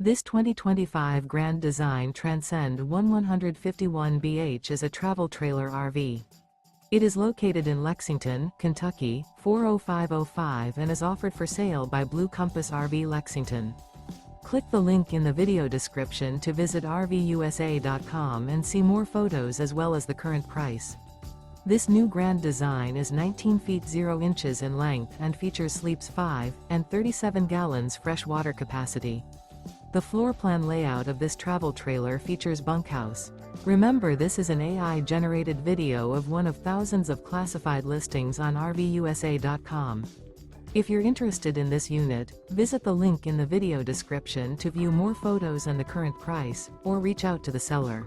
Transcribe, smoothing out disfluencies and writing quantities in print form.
This 2025 Grand Design Transcend One 151BH is a travel trailer RV. It is located in Lexington, Kentucky, 40505 and is offered for sale by Blue Compass RV Lexington. Click the link in the video description to visit RVUSA.com and see more photos as well as the current price. This new Grand Design is 19 feet 0 inches in length and features sleeps 5 and 37 gallons fresh water capacity. The floor plan layout of this travel trailer features bunkhouse. Remember, this is an AI-generated video of one of thousands of classified listings on RVUSA.com. If you're interested in this unit, visit the link in the video description to view more photos and the current price, or reach out to the seller.